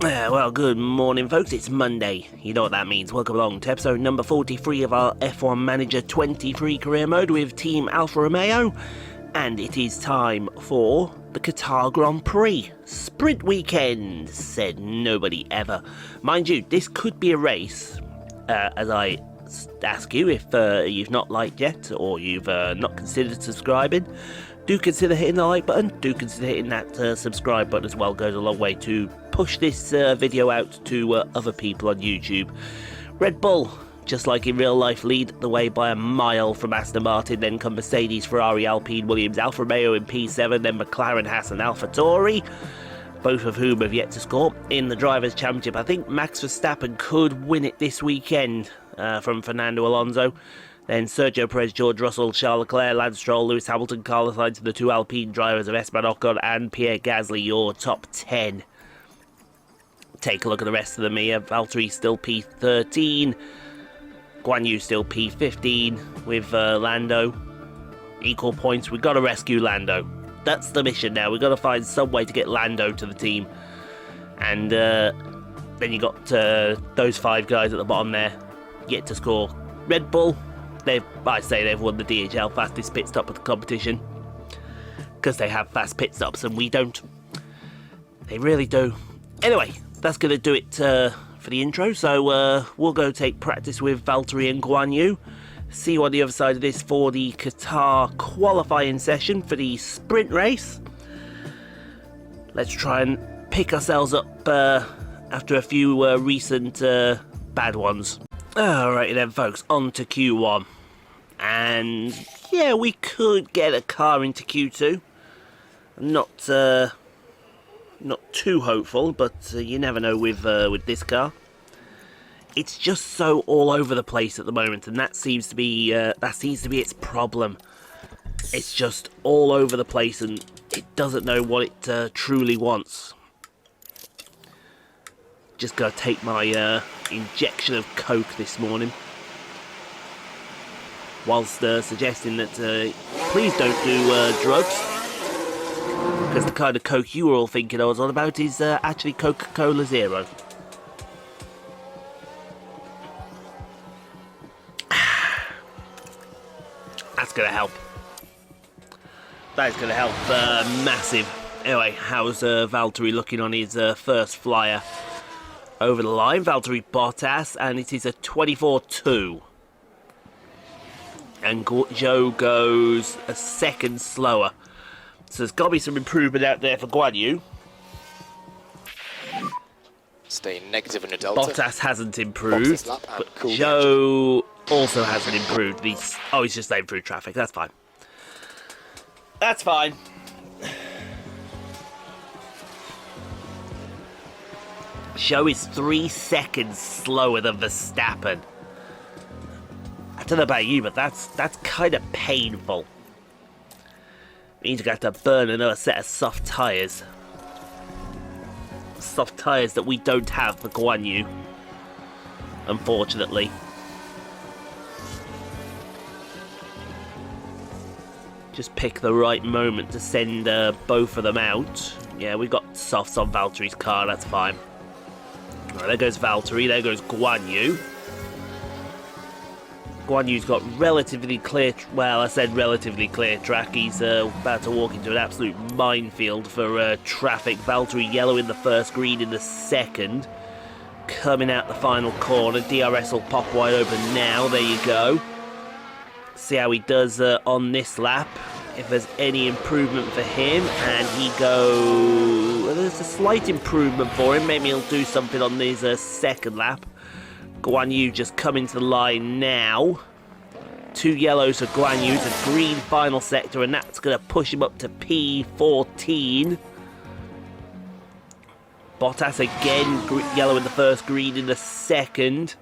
Well, good morning, folks. It's Monday. You know what that means. Welcome along to episode number 43 of our F1 Manager 23 career mode with Team Alfa Romeo. And it is time for the Qatar Grand Prix. Sprint weekend, said nobody ever. Mind you, this could be a race, as I ask you, if you've not liked yet or you've not considered subscribing. Do consider hitting the like button, do consider hitting that subscribe button as well. Goes a long way to push this video out to other people on YouTube. Red Bull, just like in real life, lead the way by a mile from Aston Martin, then come Mercedes, Ferrari, Alpine, Williams, Alfa Romeo in P7, then McLaren, Haas and AlphaTauri, both of whom have yet to score in the Drivers' Championship. I think Max Verstappen could win it this weekend from Fernando Alonso. Then Sergio Perez, George Russell, Charles Leclerc, Lance Stroll, Lewis Hamilton, Carlos Sainz, the two Alpine drivers of Esteban Ocon and Pierre Gasly, your top 10. Take a look at the rest of them here. Valtteri still P13. Guanyu still P15 with Lando. Equal points. We've got to rescue Lando. That's the mission now. We've got to find some way to get Lando to the team. And then you got those five guys at the bottom there yet to score. Red Bull, they've won the DHL fastest pit stop of the competition. Because they have fast pit stops and we don't. They really do. Anyway, that's going to do it for the intro. So we'll go take practice with Valtteri and Guanyu. See you on the other side of this for the Qatar qualifying session for the sprint race. Let's try and pick ourselves up after a few recent bad ones. Alrighty then, folks, on to Q1. And yeah, we could get a car into Q2. Not too hopeful, but you never know with this car. It's just so all over the place at the moment, and that seems to be its problem. It's just all over the place, and it doesn't know what it truly wants. Just gotta take my injection of Coke this morning, whilst suggesting that please don't do drugs, because the kind of Coke you were all thinking I was on about is actually Coca-Cola Zero. That's gonna help. That is gonna help massive. Anyway, how's Valtteri looking on his first flyer over the line? Valtteri Bottas, and it is a 24.2. And Zhou goes a second slower. So there's got to be some improvement out there for Guanyu. Stay negative on your delta. Bottas hasn't improved, but cool Zhou also hasn't improved. He's just staying through traffic. That's fine. That's fine. Zhou is 3 seconds slower than Verstappen. I don't know about you, but that's kind of painful. Means you're going to have to burn another set of soft tyres. Soft tyres that we don't have for Guanyu, unfortunately. Just pick the right moment to send both of them out. Yeah, we've got softs on Valtteri's car, that's fine. Right, there goes Valtteri, there goes Guanyu. Guanyu's got relatively clear, well, I said relatively clear track. He's about to walk into an absolute minefield for traffic. Valtteri yellow in the first, green in the second. Coming out the final corner. DRS will pop wide open now. There you go. See how he does on this lap. If there's any improvement for him. And he goes... Well, there's a slight improvement for him. Maybe he'll do something on his second lap. Guanyu just coming to the line now. 2 yellows for Guanyu. It's a green final sector, and that's going to push him up to P14. Bottas again, yellow in the first, green in the second.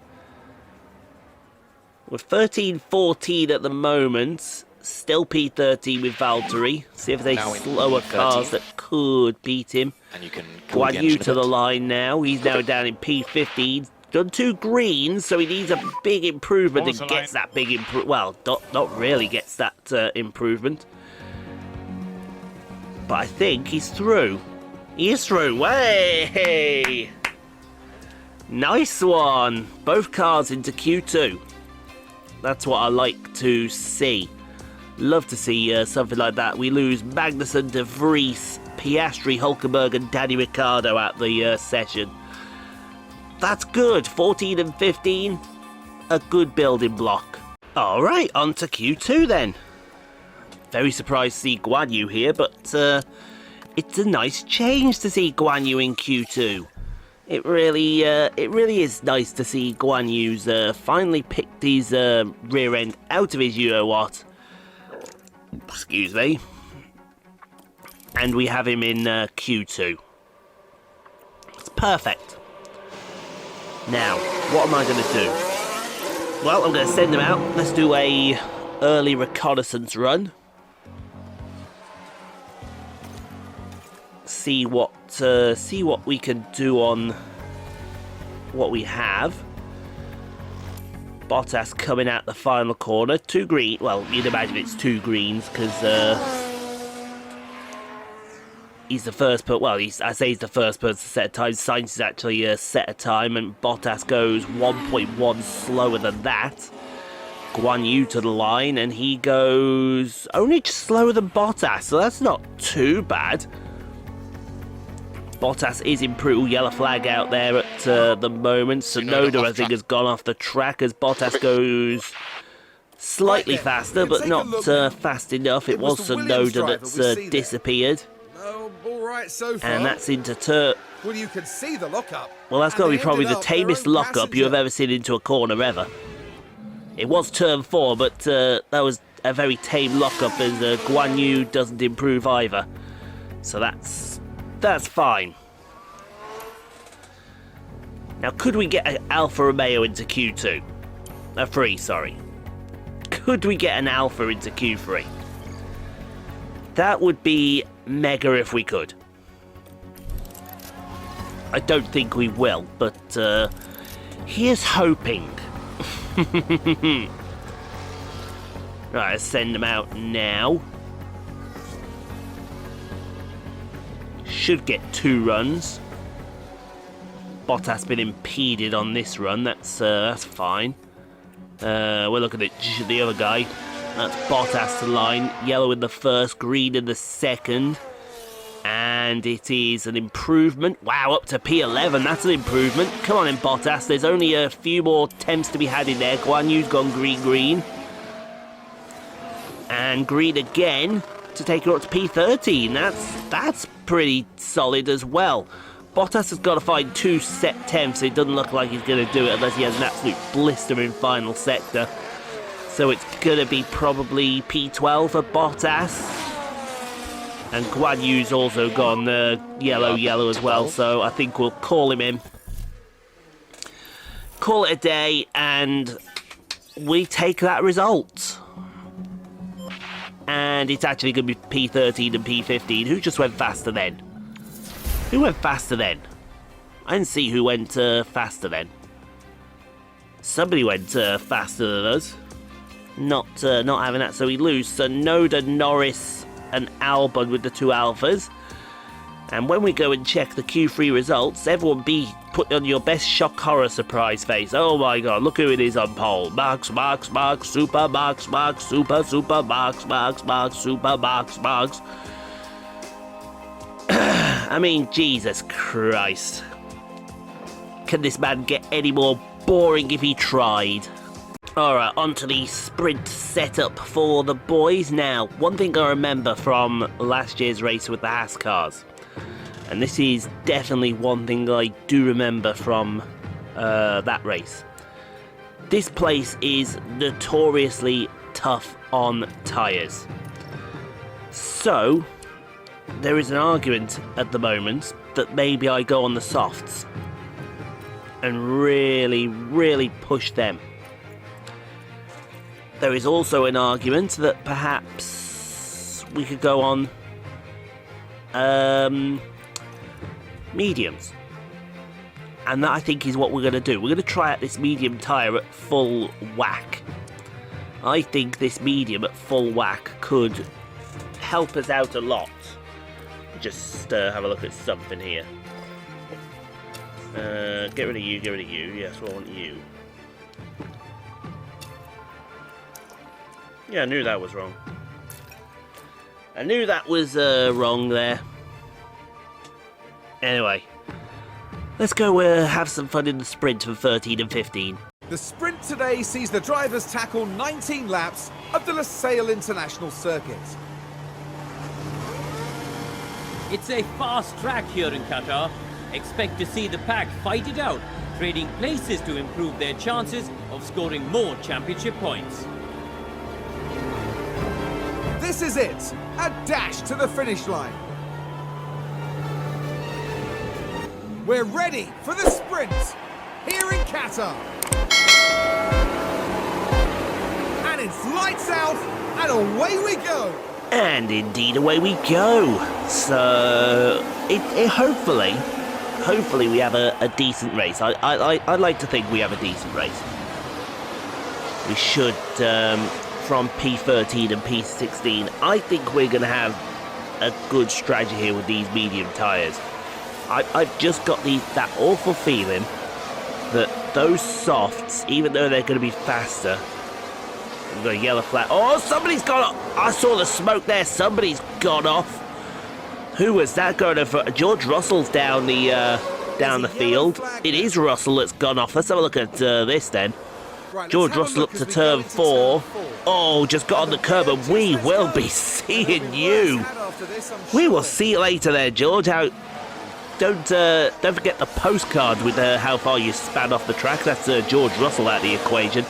We're 13-14 at the moment. Still P13 with Valtteri. See if there's any slower cars that could beat him. And you can Guanyu to the line now. He's now down in P15. Done 2 greens, so he needs a big improvement and gets that big improvement. Well, not really gets that improvement. But I think he's through. He is through. Way! Nice one. Both cars into Q2. That's what I like to see. Love to see something like that. We lose Magnussen, De Vries, Piastri, Hulkenberg and Danny Ricciardo at the session. That's good. 14 and 15. A good building block. Alright, on to Q2 then. Very surprised to see Guanyu here, but it's a nice change to see Guanyu in Q2. It really is nice to see Guanyu's finally picked his rear end out of his you-know-what. Excuse me. And we have him in Q2. It's perfect. Now, what am I going to do? Well, I'm going to send him out. Let's do a early reconnaissance run. See what we can do on what we have. Bottas coming out the final corner. 2 green. Well, you'd imagine it's 2 greens because he's the first. I say he's the first person to set a time. Sainz is actually set a time, and Bottas goes 1.1 slower than that. Guanyu to the line, and he goes only just slower than Bottas, so that's not too bad. Bottas is improved. Yellow flag out there at the moment. Tsunoda, I think, has gone off the track as Bottas goes slightly faster, but not fast enough. It was Tsunoda that's disappeared. All right so far. And that's into turn. Well, you can see the lockup. Well, that's got to be probably the tamest lockup you have ever seen into a corner ever. It was turn 4, but that was a very tame lockup as Guanyu doesn't improve either. So that's fine. Now, could we get an Alfa Romeo into Q2? 3, sorry. Could we get an Alfa into Q3? That would be mega if we could. I don't think we will, but here's hoping. Right, let's send them out now. Should get 2 runs. Bottas been impeded on this run. That's fine. We're looking at the other guy. That's Bottas to line. Yellow in the first, green in the second. And it is an improvement. Wow, up to P11. That's an improvement. Come on in, Bottas. There's only a few more attempts to be had in there. Guanyu's gone green. And green again to take her up to P13. That's pretty solid as well. Bottas has got to find 2 set temps. It doesn't look like he's going to do it unless he has an absolute blister in final sector. So it's going to be probably P12 for Bottas. And Guanyu's also gone yellow as well. So I think we'll call him in. Call it a day, and we take that result. And it's actually going to be P13 and P15. Who just went faster then? Who went faster then? I didn't see who went faster then. Somebody went faster than us. Not having that, so we lose Tsunoda, Norris and Albon with the 2 Alphas. And when we go and check the Q3 results, everyone put on your best shock horror surprise face. Oh my god, look who it is on pole. Max, super, Max, super, Max, super, Max. I mean, Jesus Christ. Can this man get any more boring if he tried? Alright, on to the sprint setup for the boys. Now, one thing I remember from last year's race with the Haas cars, and this is definitely one thing I do remember from that race. This place is notoriously tough on tyres. So, there is an argument at the moment that maybe I go on the softs and really push them. There is also an argument that perhaps we could go on mediums. And that, I think, is what we're going to do. We're going to try out this medium tyre at full whack. I think this medium at full whack could help us out a lot. Just have a look at something here. Get rid of you, get rid of you. Yes, I want you. Yeah, I knew that was wrong. I knew that was wrong there. Anyway, let's go have some fun in the sprint for 13 and 15. The sprint today sees the drivers tackle 19 laps of the Losail International Circuit. It's a fast track here in Qatar. Expect to see the pack fight it out, trading places to improve their chances of scoring more championship points. This is it, a dash to the finish line. We're ready for the sprint here in Qatar. And it's lights out and away we go. And indeed, away we go. So, hopefully we have a decent race. I'd like to think we have a decent race. We should, from P13 and P16, I think we're going to have a good strategy here with these medium tyres. I've just got that awful feeling that those softs, even though they're going to be faster, we've got a yellow flag. Oh, somebody's gone off. I saw the smoke there. Somebody's gone off. Who was that going over? George Russell's down the field. It is Russell that's gone off. Let's have a look at this then. Right, George Russell up to turn 4. Oh, just got on the curb, and we will be seeing you. We will see you later there, George. Don't forget the postcard with how far you span off the track. That's George Russell out of the equation.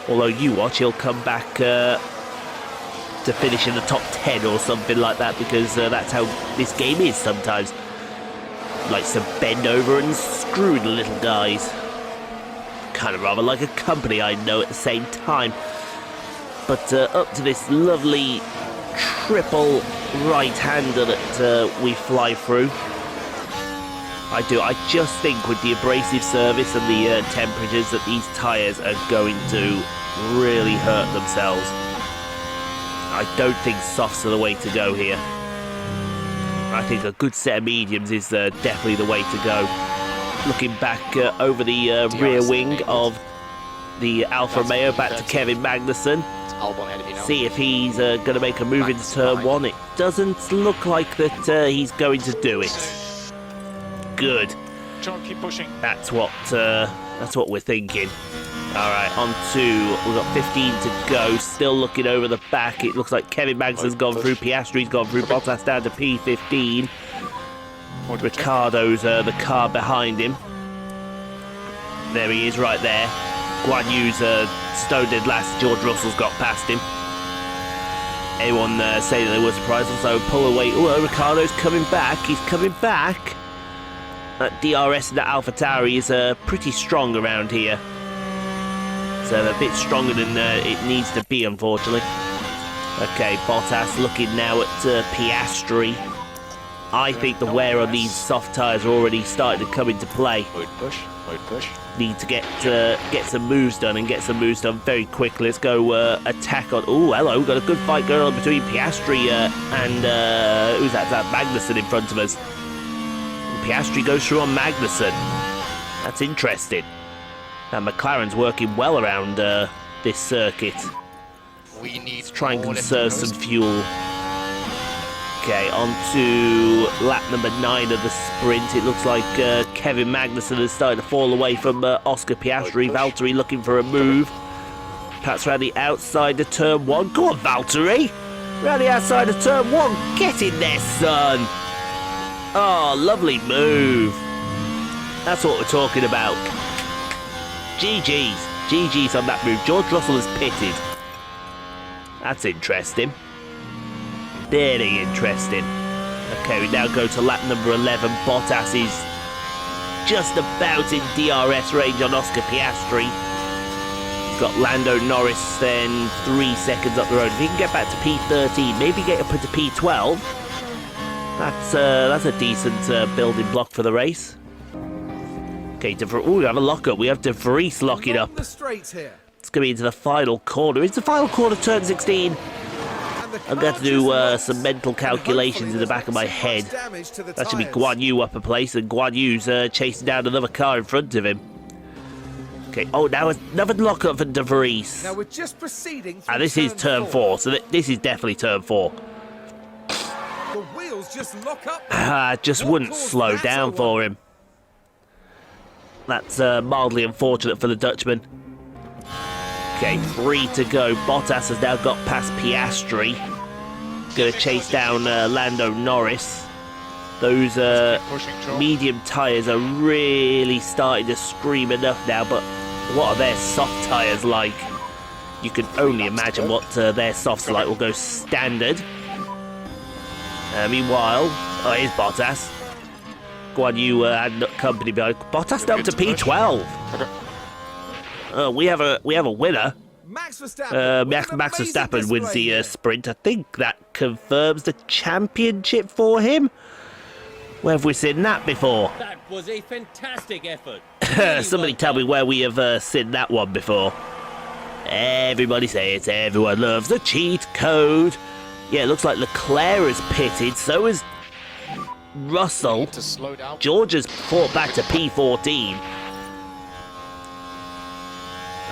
Although you watch, he'll come back to finish in the top 10 or something like that, because that's how this game is sometimes. Likes to bend over and screw the little guys. Kind of rather like a company, I know, at the same time. But up to this lovely triple right-hander that we fly through. I just think with the abrasive surface and the temperatures that these tyres are going to really hurt themselves. I don't think softs are the way to go here. I think a good set of mediums is definitely the way to go. Looking back over the rear wing of the Alfa Romeo, back to Kevin Magnussen. See if he's going to make a move into turn 1. It doesn't look like that he's going to do it. Good. John, keep pushing. That's what we're thinking. All right, on to, we've got 15 to go. Still looking over the back. It looks like Kevin Magnussen's gone through. Piastri's gone through. Bottas down to P15. Ricciardo's the car behind him. There he is, right there. Guanyu's stone dead last. George Russell's got past him. Anyone say that they were surprised? Also, pull away. Oh, Ricciardo's coming back. He's coming back. That DRS and that Alfa Tauri is pretty strong around here. So a bit stronger than it needs to be, unfortunately. Okay, Bottas looking now at Piastri. I think the wear on these soft tyres are already starting to come into play. Wide push, wide push. Need to get some moves done, and get some moves done very quickly. Let's go attack on. Oh, hello, we've got a good fight going on between Piastri and who's that? That Magnussen in front of us. Piastri goes through on Magnussen. That's interesting. And McLaren's working well around this circuit. We need to try and conserve some fuel. Okay, on to lap number 9 of the sprint. It looks like Kevin Magnussen has started to fall away from Oscar Piastri. Valtteri looking for a move. Perhaps around the outside of turn 1. Go on, Valtteri! Around the outside of turn 1. Get in there, son! Oh, lovely move. That's what we're talking about. GG's. GG's on that move. George Russell is pitted. That's interesting. Very interesting. Okay, we now go to lap number 11. Bottas is just about in DRS range on Oscar Piastri. He's got Lando Norris then 3 seconds up the road. If he can get back to P13, maybe get up into P12, that's a decent building block for the race. Okay, we have a lock-up. We have De Vries locking up. The straights here. It's going to be into the final corner. It's the final corner, turn 16. And the I'm going to car do just some mental lost, and calculations in the hopefully back of my there's not head. too much damage to the That should be tyres. Guanyu up a place, and Guanyu's chasing down another car in front of him. Okay, oh, now another lock-up for De Vries. Now we're just proceeding through This is turn 4, so this is definitely turn 4. The wheels just lock up. Just What wouldn't caused slow that, down Zhou? for him. That's mildly unfortunate for the Dutchman. Okay, 3 to go. Bottas has now got past Piastri. Gonna chase down Lando Norris. Those Pushing, Zhou. medium tyres are really starting to scream enough now, but what are their soft tyres like? You can only imagine what their softs are like. Will go standard. Meanwhile, here's Bottas. Guanyu had company behind. Bottas down to P12. We have a winner. Max Verstappen, Max with an Verstappen amazing wins display the here. sprint. I think that confirms the championship for him. Where have we seen that before? That was a fantastic effort. Somebody tell me where we have seen that one before. Everybody say it. Everyone loves the cheat code. Yeah, it looks like Leclerc has pitted. So has Russell. To slow down. George has fought back to P14.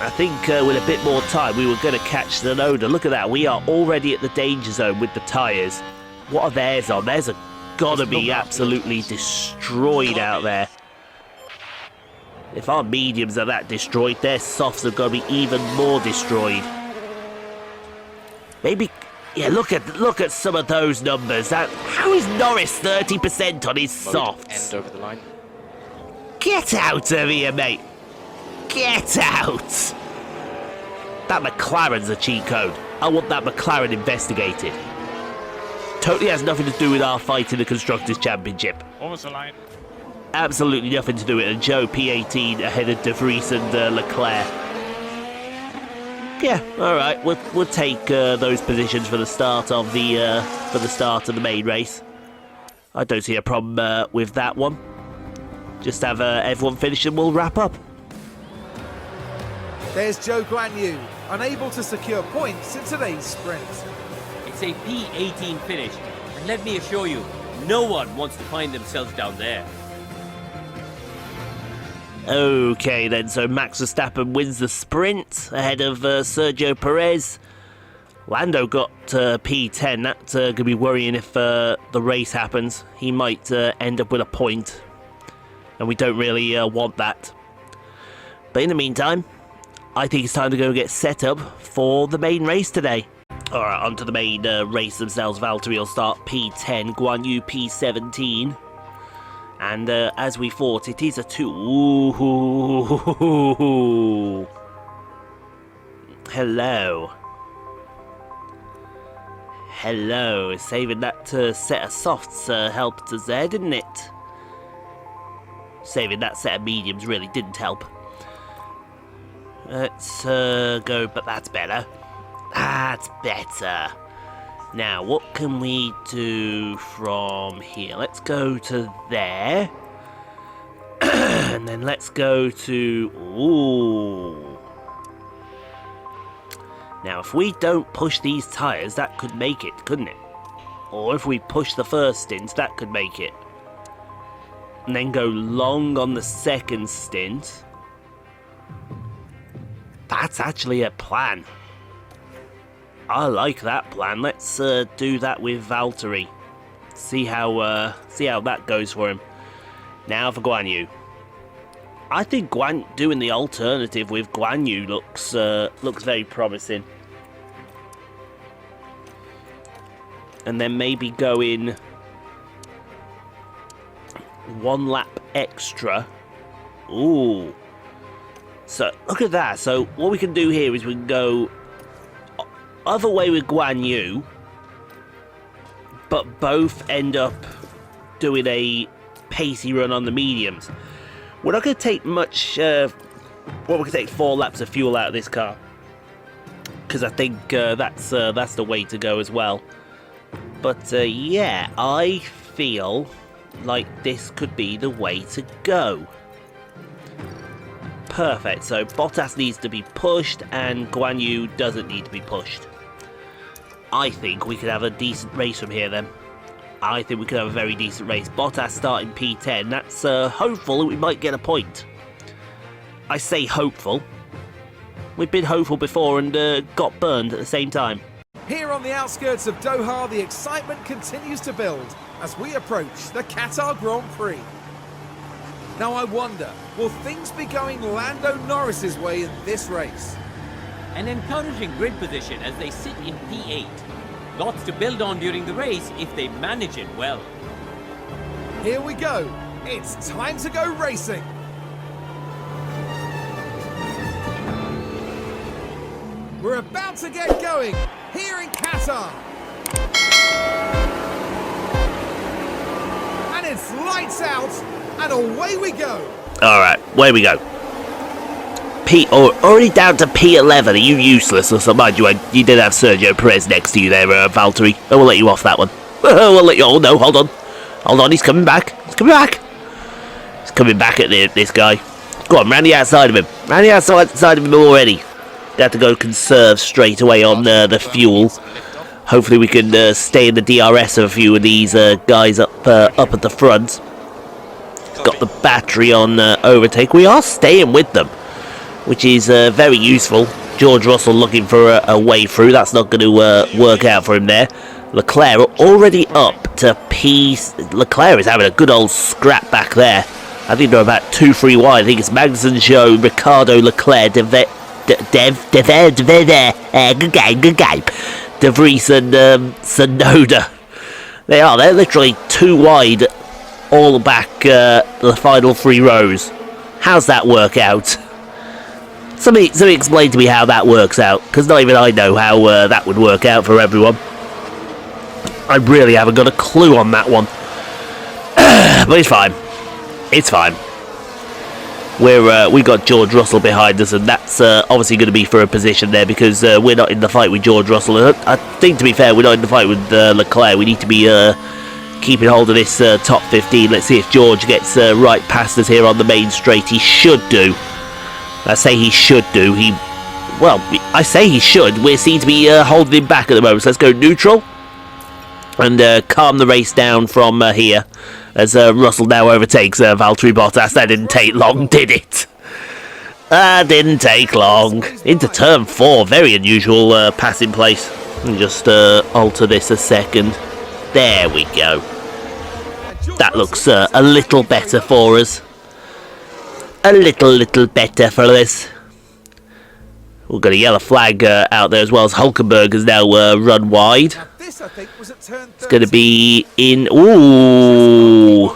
I think with a bit more time we were going to catch the Noda. Look at that. We are already at the danger zone with the tyres. What are theirs on? Theirs are got to be absolutely destroyed out there. If our mediums are that destroyed, their softs have got to be even more destroyed. Maybe, yeah, look at some of those numbers. How is Norris 30% on his softs? End over the line. Get out of here, mate. Get out. That McLaren's a cheat code. I want that McLaren investigated. Totally has nothing to do with our fight in the Constructors' Championship. Almost the line. Absolutely nothing to do with it. And Zhou P18 ahead of De Vries and Leclerc. Yeah, all right. We'll take those positions for the start of the main race. I don't see a problem with that one. Just have everyone finish and we'll wrap up. There's Zhou Guanyu, unable to secure points in today's sprint. It's a P18 finish, and let me assure you, no one wants to find themselves down there. Okay then, so Max Verstappen wins the sprint ahead of Sergio Perez. Lando got P10. That's going to be worrying if the race happens. He might end up with a point, and we don't really want that. But in the meantime, I think it's time to go get set up for the main race today. Alright, on to the main race themselves. Valtteri will start P10, Guanyu P17. And as we thought, it is a 2. Ooh. Hello. Hello. Saving that set of softs helped us there, didn't it? Saving that set of mediums really didn't help. Let's go, but that's better. That's better. Now, what can we do from here? Let's go to there. And then let's go to... Ooh. Now, if we don't push these tyres, that could make it, couldn't it? Or if we push the first stint, that could make it. And then go long on the second stint. That's actually a plan. I like that plan. Let's do that with Valtteri. See how that goes for him. Now for Guanyu. I think doing the alternative with Guanyu looks very promising. And then maybe go in 1 lap extra. Ooh. So, look at that. So, what we can do here is we can go other way with Guanyu, but both end up doing a pacey run on the mediums. We're not going to take much... well, we're going to take 4 laps of fuel out of this car, because I think that's the way to go as well. But, yeah, I feel like this could be the way to go. Perfect, so Bottas needs to be pushed and Guanyu doesn't need to be pushed. I think we could have a decent race from here then. I think we could have a very decent race. Bottas starting P10. That's hopeful that we might get a point. I say hopeful. We've been hopeful before and got burned at the same time. Here on the outskirts of Doha, the excitement continues to build as we approach the Qatar Grand Prix. Now I wonder, will things be going Lando Norris's way in this race? An encouraging grid position as they sit in P8. Lots to build on during the race if they manage it well. Here we go. It's time to go racing. We're about to get going here in Qatar. And it's lights out and away we go. Alright, away we go. Already down to P11. Are you useless or something? Mind you did have Sergio Perez next to you there, Valtteri. I will let you off that one. We'll let you. Oh no, hold on. Hold on, he's coming back. He's coming back. He's coming back at this guy. Go on, round the outside of him. Round the outside of him already. They have to go conserve straight away on the fuel. Hopefully we can stay in the DRS of a few of these guys up at the front. Got the battery on overtake. We are staying with them, which is very useful. George Russell looking for a way through. That's not going to work out for him there. Leclerc already up to P. Leclerc is having a good old scrap back there. I think they're about 2-3 wide. I think it's Magnussen, Zhou, Ricciardo, Leclerc, good game. De Vries and Tsunoda. They're literally 2 wide, all back the final 3 rows. How's that work out? Somebody explain to me how that works out, because not even I know how that would work out for everyone. I really haven't got a clue on that one. But it's fine. It's fine. We got George Russell behind us, and that's obviously going to be for a position there, because we're not in the fight with George Russell. I think, to be fair, we're not in the fight with Leclerc. We need to be keeping hold of this top 15. Let's see if George gets right past us here on the main straight. He should do. I say he should do. I say he should. We seem to be holding him back at the moment. So let's go neutral and calm the race down from here as Russell now overtakes Valtteri Bottas. That didn't take long, did it? That didn't take long. Into turn 4. Very unusual passing place. Let me just alter this a second. There we go. That looks a little better for us. A little better for this. We've got a yellow flag out there as well, as Hulkenberg has now run wide. It's going to be in... Ooh!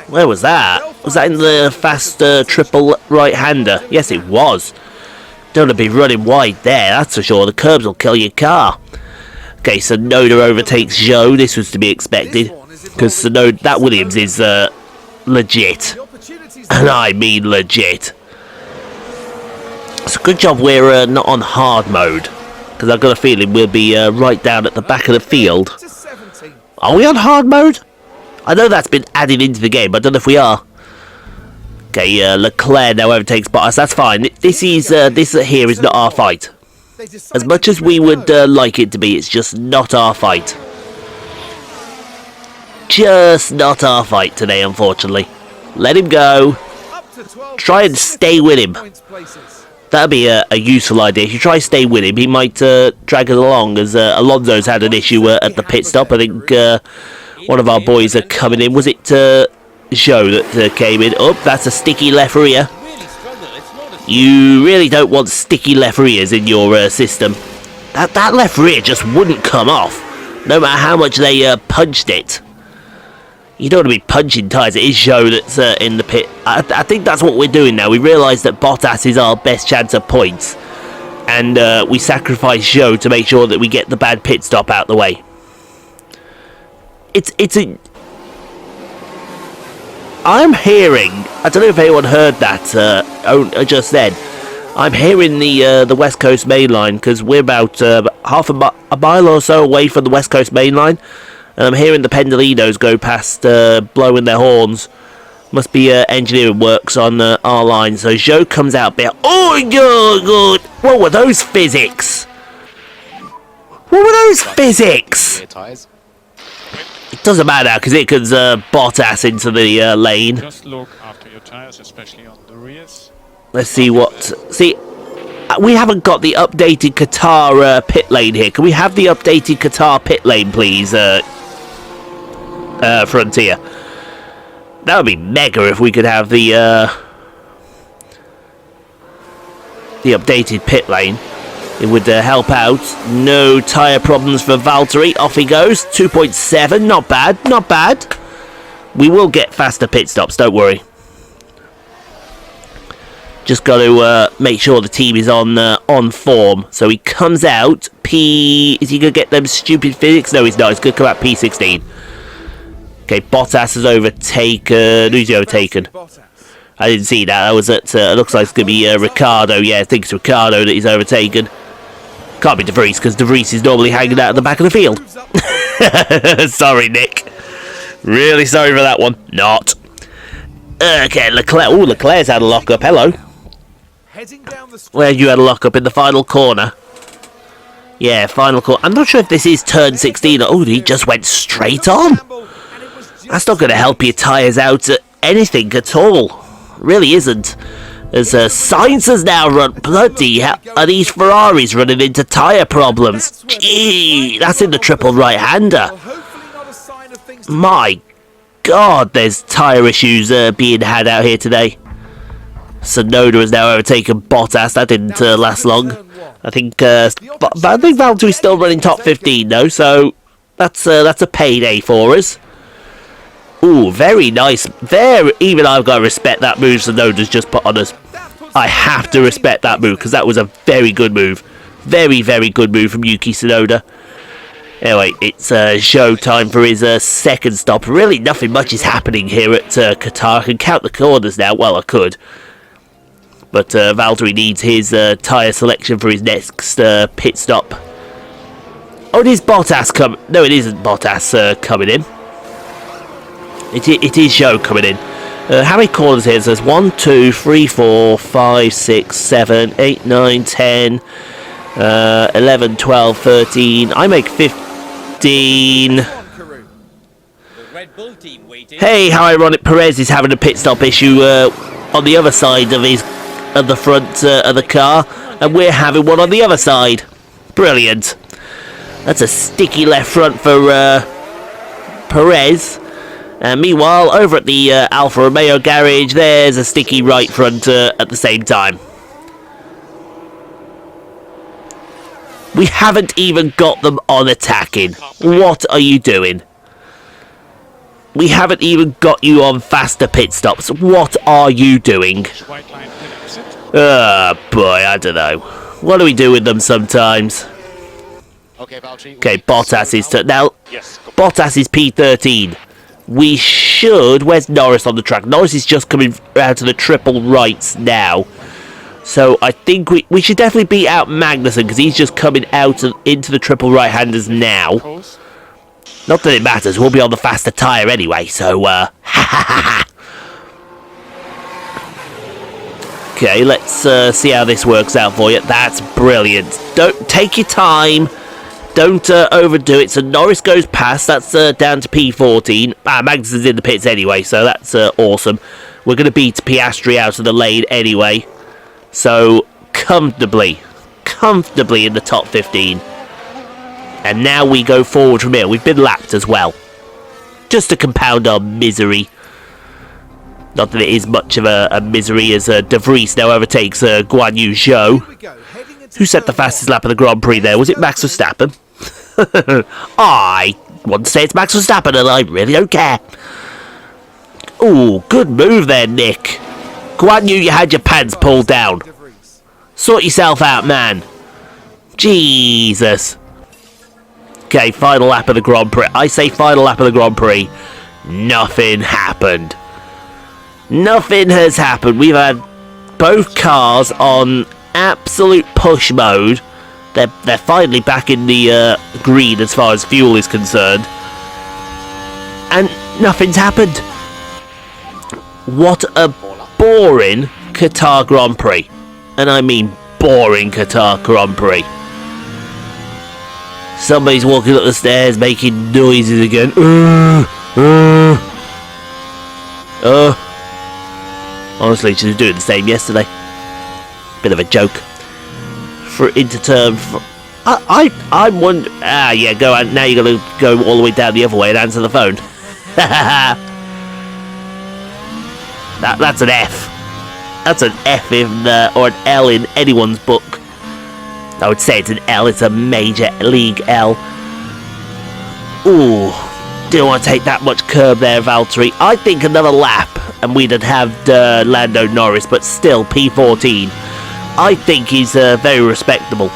Where was that? Was that in the fast triple right-hander? Yes, it was. Don't want to be running wide there, that's for sure. The curbs will kill your car. Okay, so Tsunoda overtakes Zhou. This was to be expected, because Tsunoda, that Williams is legit. And I mean legit. It's a good job we're not on hard mode, because I've got a feeling we'll be right down at the back of the field. Are we on hard mode? I know that's been added into the game, but I don't know if we are. Okay, Leclerc now overtakes Bottas. That's fine. This here is not our fight. As much as we would like it to be, it's just not our fight. Just not our fight today, unfortunately. Let him go. Try and stay with him. That'd be a useful idea. If you try to stay with him, he might drag us along, as Alonso's had an issue at the pit stop. I think one of our boys are coming in. Was it Zhou that came in? Oh, that's a sticky left rear. You really don't want sticky left rears in your system. That left rear just wouldn't come off, no matter how much they punched it. You don't want to be punching tyres. It is Zhou that's in the pit. I think that's what we're doing now. We realise that Bottas is our best chance of points, and we sacrifice Zhou to make sure that we get the bad pit stop out the way. I'm hearing, I don't know if anyone heard that just then. I'm hearing the West Coast main line, because we're about half a mile or so away from the West Coast main line. And I'm hearing the Pendolinos go past, blowing their horns. Must be engineering works on our line. So Zhou comes out there. Oh, God! What were those physics? What were those physics? Clear tyres. It doesn't matter because it comes Bottas into the lane. Just look after your tyres, especially on the rears. Let's see what... See, we haven't got the updated Qatar pit lane here. Can we have the updated Qatar pit lane, please, Frontier? That would be mega if we could have the updated pit lane. It would help out. No tyre problems for Valtteri. Off he goes. 2.7. Not bad. Not bad. We will get faster pit stops. Don't worry. Just got to make sure the team is on form. So he comes out. Is he going to get them stupid physics? No, he's not. He's going to come out P16. Okay, Bottas has overtaken. Who's he overtaken? I didn't see that. That was at. Looks like it's going to be Ricciardo. Yeah, I think it's Ricciardo that he's overtaken. Can't be De Vries because De Vries is normally hanging out at the back of the field. Sorry, Nick. Really sorry for that one. Not. Okay, Leclerc. Oh, Leclerc's had a lock-up. Hello. Where you had a lock-up in the final corner? Yeah, final corner. I'm not sure if this is turn 16. Oh, he just went straight on. That's not going to help your tyres out at anything at all. Really isn't. As Sainz has now run. Bloody hell. Are these Ferraris running into tyre problems? Gee, that's in the triple right-hander. My God, there's tyre issues being had out here today. Tsunoda has now overtaken Bottas. That didn't last long. I think Valtteri's still running top 15 though, so that's a payday for us. Ooh, very nice. Even I've got to respect that move Tsunoda's just put on us. I have to respect that move because that was a very good move. Very, very good move from Yuki Tsunoda. Anyway, it's Zhou time for his second stop. Really, nothing much is happening here at Qatar. I can count the corners now. Well, I could. But Valtteri needs his tyre selection for his next pit stop. Oh, it is Bottas coming. No, it isn't Bottas coming in. It is Zhou coming in. How many corners here? There's 1, 2, 3, 4, 5, 6, 7, 8, 9, 10, 11, 12, 13. I make 15. Hey, how ironic. Perez is having a pit stop issue on the other side of the front of the car, and we're having one on the other side. Brilliant. That's a sticky left front for Perez. Meanwhile, over at the Alfa Romeo garage, there's a sticky right front at the same time. We haven't even got them on attacking. What are you doing? We haven't even got you on faster pit stops. What are you doing? Boy, I don't know. What do we do with them sometimes? Okay, Bottas is now. Bottas is P13. We should... Where's Norris on the track? Norris is just coming out to the triple rights now. So I think we should definitely beat out Magnussen because he's just coming out into the triple right-handers now. Not that it matters. We'll be on the faster tyre anyway. So, Okay, let's see how this works out for you. That's brilliant. Don't take your time. Don't overdo it. So Norris goes past. That's down to P14. Magnussen's in the pits anyway, so that's awesome. We're going to beat Piastri out of the lane anyway. So comfortably in the top 15. And now we go forward from here. We've been lapped as well. Just to compound our misery. Not that it is much of a misery as De Vries now overtakes Guanyu Zhou. Who set the fastest lap of the Grand Prix there? Was it Max Verstappen? I want to say it's Max Verstappen and I really don't care. Ooh, good move there, Nick. Guanyu, you had your pants pulled down. Sort yourself out, man. Jesus. Okay, final lap of the Grand Prix. I say final lap of the Grand Prix. Nothing happened. Nothing has happened. We've had both cars on absolute push mode. They're finally back in the green as far as fuel is concerned. And nothing's happened. What a boring Qatar Grand Prix. And I mean boring Qatar Grand Prix. Somebody's walking up the stairs making noises again. Honestly, she was doing the same yesterday. Bit of a joke. For into turn. I'm wondering. Yeah, go on. Now you're gonna go all the way down the other way and answer the phone. That's an F. That's an F or an L in anyone's book. I would say it's an L. It's a major league L. Ooh, didn't want to take that much curb there, Valtteri. I think another lap and we'd have had Lando Norris, but still P14. I think he's very respectable.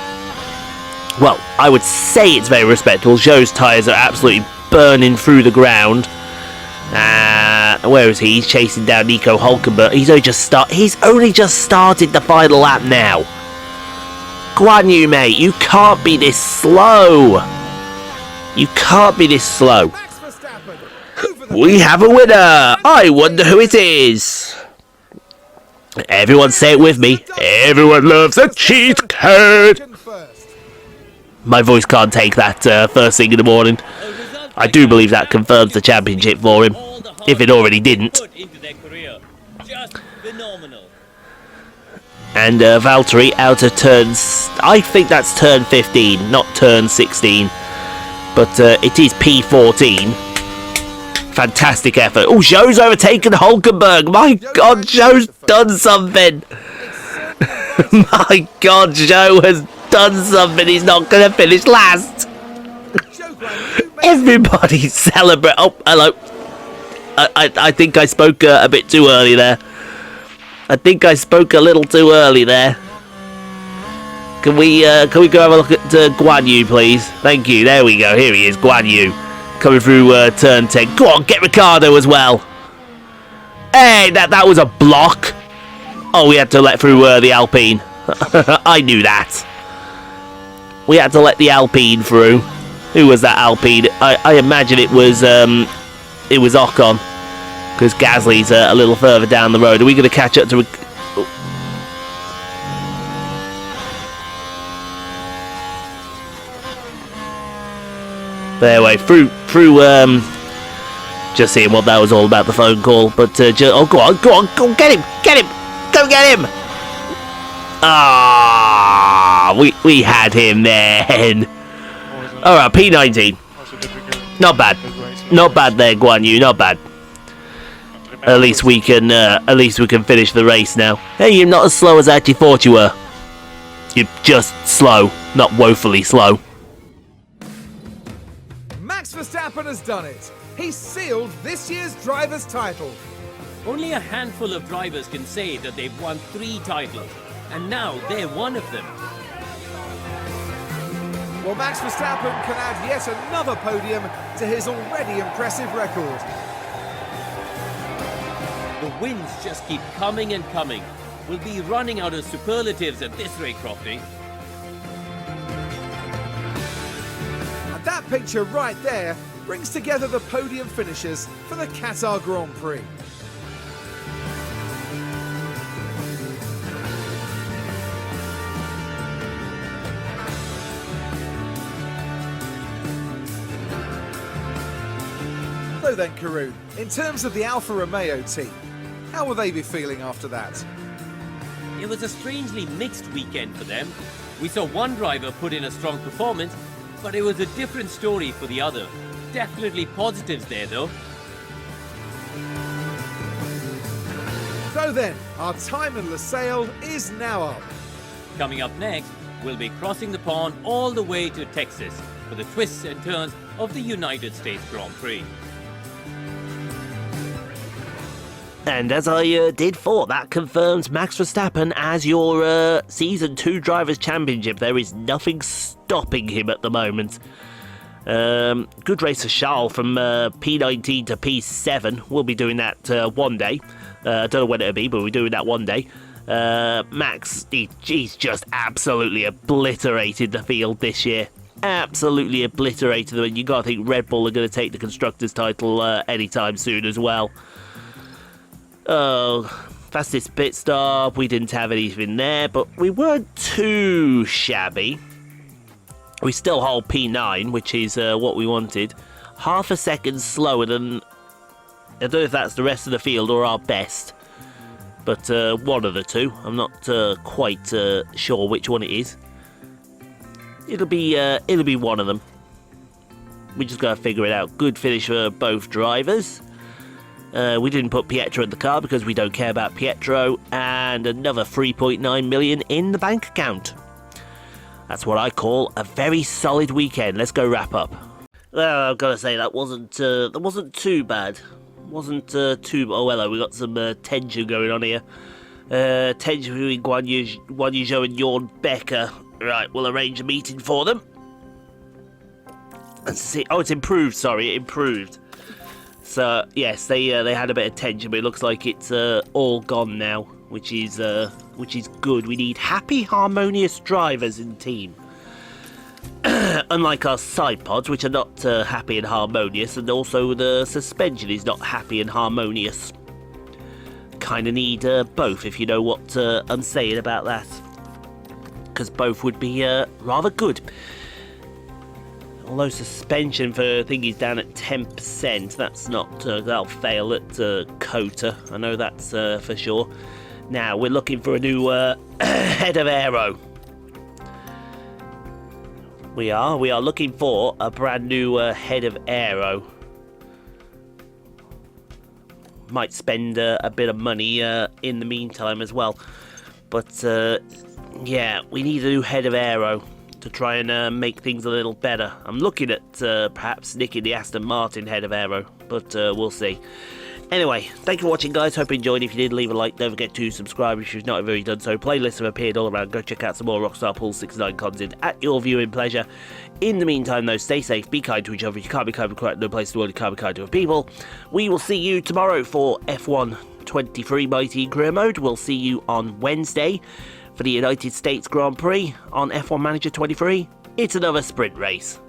Well, I would say it's very respectable. Zhou's tyres are absolutely burning through the ground. Where is he? He's chasing down Nico Hülkenberg. He's only just started the final lap now. Guanyu, mate, you can't be this slow. You can't be this slow. We have a winner. I wonder who it is. Everyone say it with me. Everyone loves a cheat code. My voice can't take that first thing in the morning. I do believe that confirms the championship for him, if it already didn't. And Valtteri out of turns, I think that's turn 15, not turn 16. But it is P14. Fantastic effort. Oh, Zhou's overtaken Hülkenberg. My God, Zhou's done something. My God, Zhou has done something. He's not going to finish last. Everybody celebrate. Oh, hello. I think I spoke a bit too early there. I think I spoke a little too early there. Can we go have a look at Guanyu, please? Thank you. There we go. Here he is, Guanyu, coming through turn 10. Go on, get Ricardo as well. Hey, that was a block. Oh, we had to let through the Alpine. I knew that. We had to let the Alpine through. Who was that Alpine? I imagine it was Ocon, because Gasly's a little further down the road. Are we going to catch up to? Anyway, through. Just seeing what that was all about, the phone call. But oh, go on, go get him, go get him. Ah, we had him then. All right, P19. Not bad there, Guanyu. Not bad. At least we can finish the race now. Hey, you're not as slow as I actually thought you were. You're just slow, not woefully slow. Max Verstappen has done it. He's sealed this year's driver's title. Only a handful of drivers can say that they've won 3 titles, and now they're one of them. Well, Max Verstappen can add yet another podium to his already impressive record. The wins just keep coming and coming. We'll be running out of superlatives at this rate, Crofty. And that picture right there brings together the podium finishers for the Qatar Grand Prix. So then, Karun, in terms of the Alfa Romeo team, how will they be feeling after that? It was a strangely mixed weekend for them. We saw one driver put in a strong performance, but it was a different story for the other. Definitely positives there, though. So then, our time in Losail is now up. Coming up next, we'll be crossing the pond all the way to Texas for the twists and turns of the United States Grand Prix. And as I did thought, that confirms Max Verstappen as your Season 2 Drivers' Championship. There is nothing stopping him at the moment. Good race for Charles from P19 to P7. We'll be doing that one day. I don't know when it'll be, but we're doing that one day. Max, he's just absolutely obliterated the field this year. Absolutely obliterated them. And you got to think Red Bull are going to take the Constructors' title anytime soon as well. Oh, fastest pit stop. We didn't have anything there, but we weren't too shabby. We still hold P9, which is what we wanted. Half a second slower than... I don't know if that's the rest of the field or our best. But one of the two. I'm not quite sure which one it is. It'll be one of them. We just gotta figure it out. Good finish for both drivers. We didn't put Pietro in the car because we don't care about Pietro. And another 3.9 million in the bank account. That's what I call a very solid weekend. Let's go wrap up. Well, I've got to say that wasn't too bad. Wasn't too... Oh, hello, we got some tension going on here. Tension between Guanyu, Zhou and Jorn Becker. Right, we'll arrange a meeting for them. Let's see. Oh, it's improved, sorry, it improved. So, yes, they had a bit of tension, but it looks like it's all gone now, which is good. We need happy, harmonious drivers in the team. Unlike our side pods, which are not happy and harmonious, and also the suspension is not happy and harmonious. Kind of need both, if you know what I'm saying about that. Because both would be rather good. Although suspension for thingy's down at 10%, that's not... that'll fail at Qatar. I know that's for sure. Now, we're looking for a new head of aero. We are looking for a brand new head of aero. Might spend a bit of money in the meantime as well. But, yeah, we need a new head of aero to try and make things a little better. I'm looking at perhaps nicking the Aston Martin head of aero, but we'll see. Anyway, thank you for watching, guys. Hope you enjoyed. If you did, leave a like. Don't forget to subscribe if you've not already done so. Playlists have appeared all around. Go check out some more Rockstar Pool 69 content at your viewing pleasure. In the meantime, though, stay safe, be kind to each other. If you can't be kind to no place in the world, you can't be kind to other people. We will see you tomorrow for F1 23 Mighty Career Mode. We'll see you on Wednesday for the United States Grand Prix on F1 Manager 23. It's another sprint race.